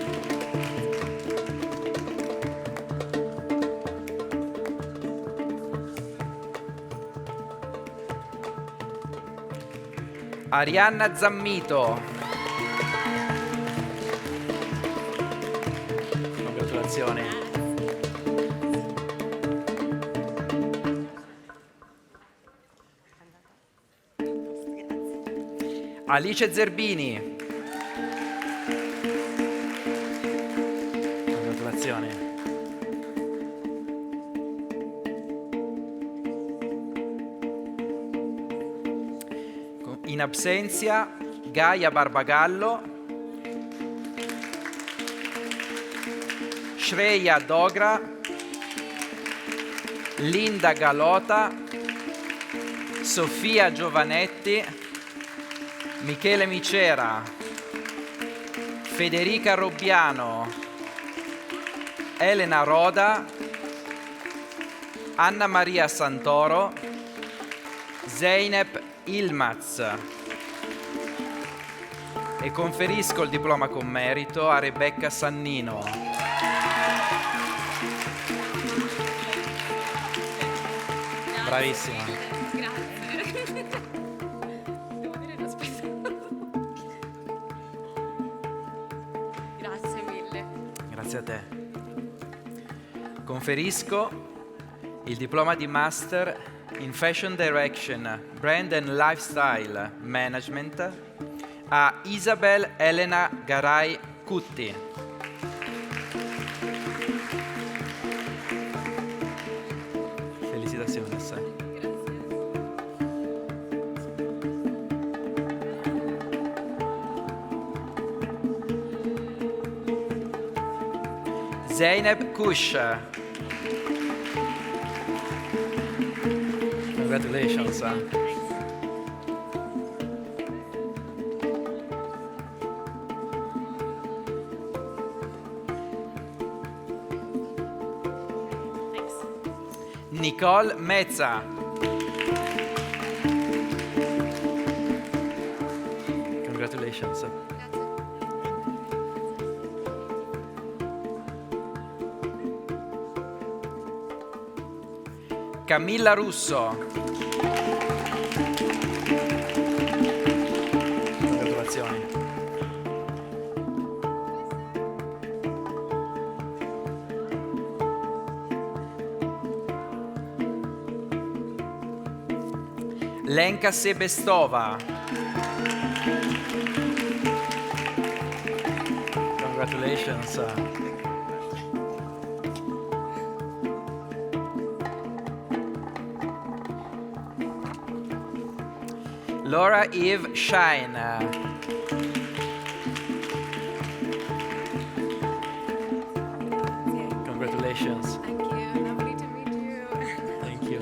Arianna Zammito. Congratulazioni. Alice Zerbini. Congratulazioni. In absenza Gaia Barbagallo. Shreya Dogra, Linda Galota, Sofia Giovanetti, Michele Micera, Federica Robbiano, Elena Roda, Anna Maria Santoro, Zeynep Ilmaz. E conferisco il diploma con merito a Rebecca Sannino. Bravissima. Grazie. Devo dire no, aspetta. Grazie mille. Grazie a te. Conferisco il diploma di Master in Fashion Direction, Brand and Lifestyle Management a Isabel Elena Garay Cutti. Felicitaciones. Zeynep Kush. Congratulations. Nicole Mezza. Congratulations. Camilla Russo. Congratulazioni. Lenka Sebestova. Congratulations. Laura Eve Shine. Congratulations. Thank you. Lovely to meet you. Thank you.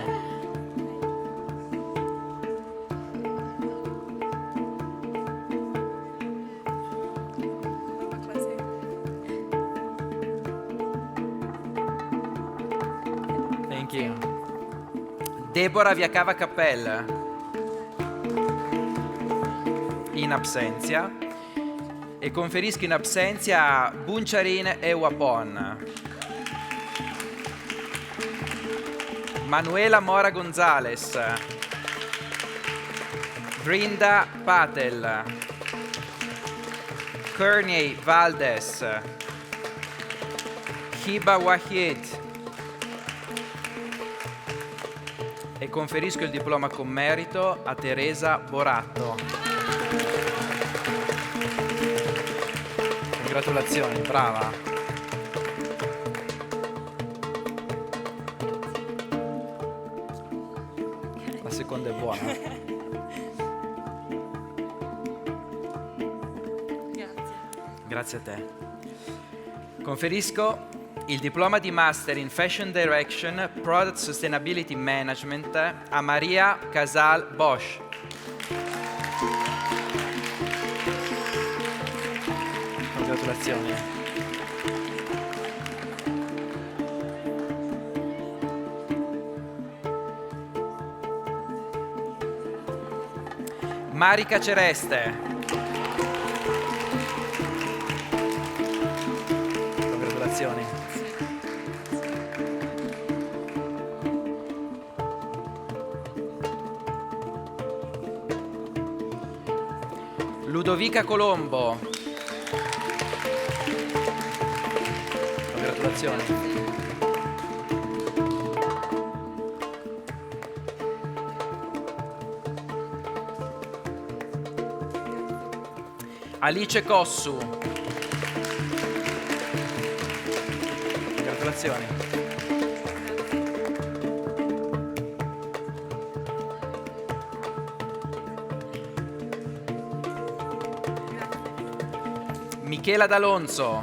Thank you. Deborah Viacava Cappella. In absentia. E conferisco in absentia a Bunciarin e Wapon. Manuela Mora Gonzalez. Brinda Patel. Kearney Valdes. Hiba Wahid. E conferisco il diploma con merito a Teresa Boratto. Congratulazioni, brava. La seconda è buona. Grazie. Grazie a te. Conferisco il diploma di Master in Fashion Direction, Product Sustainability Management a Maria Casal Bosch. Congratulazioni. Marica Cereste. Congratulazioni. Ludovica Colombo. Congratulazioni. Alice Cossu. Congratulazioni. Michela D'Alonso.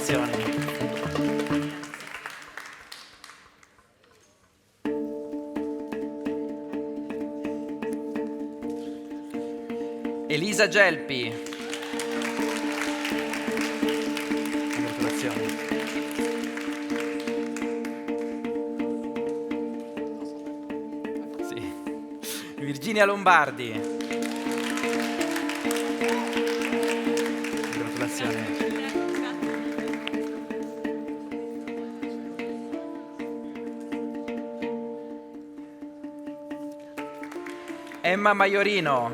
Congratulazioni. Elisa Gelpi. Congratulazioni. Sì. Virginia Lombardi. Congratulazioni. Emma Maiorino.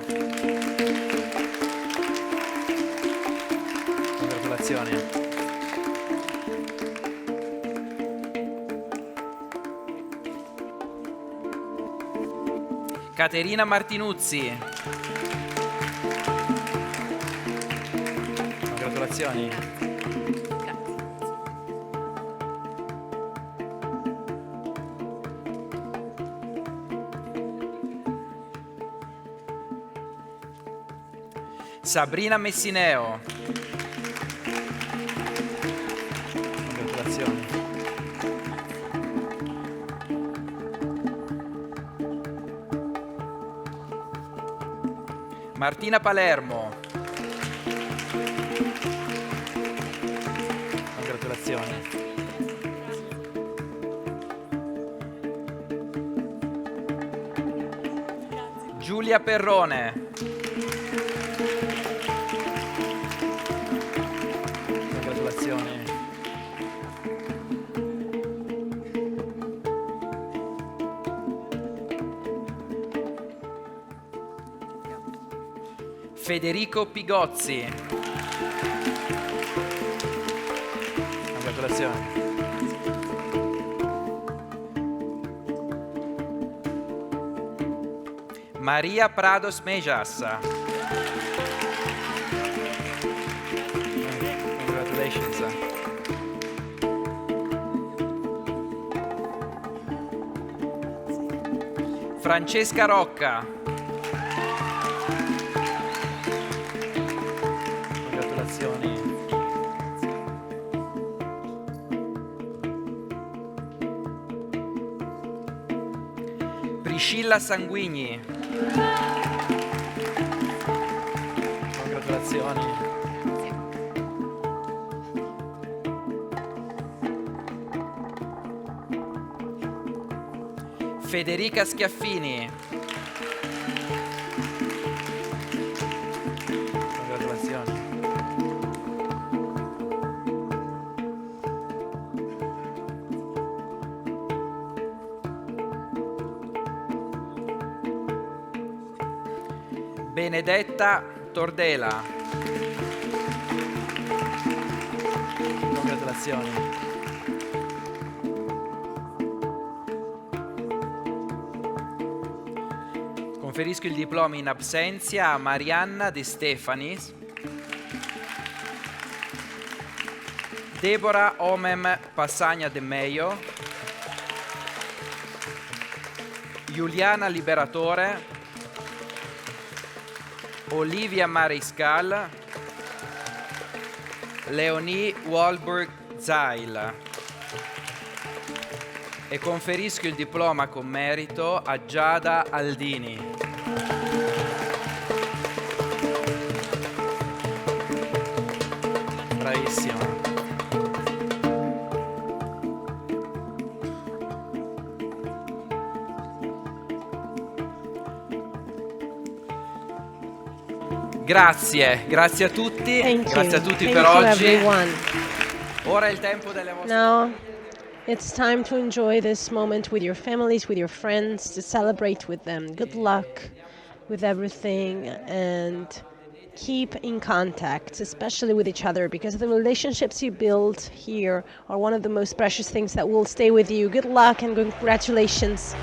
Congratulazioni. Caterina Martinuzzi. Congratulazioni. Sabrina Messineo. Congratulazioni. Martina Palermo. Congratulazioni. Giulia Perrone. Congratulazioni. Federico Pigozzi. Congratulazioni. Maria Prados Mejas. Congratulations. Francesca Rocca. Congratulazioni. Priscilla Sanguigni. Congratulazioni. Federica Schiaffini. Congratulazioni. Benedetta Tordela. Congratulazioni. Conferisco il diploma in absentia a Marianna De Stefanis, Deborah Omem Passagna De Meio, Giuliana Liberatore, Olivia Mariscal, Leonie Wahlberg Zail. E conferisco il diploma con merito a Giada Aldini. Bravissima. Grazie a tutti, Thank grazie you. a tutti Thank per you, oggi. everyone. Ora è il tempo delle vostre Now, it's time to enjoy this moment with your families, with your friends, to celebrate with them. Good luck with everything and keep in contact, especially with each other, because the relationships you build here are one of the most precious things that will stay with you. Good luck and congratulations.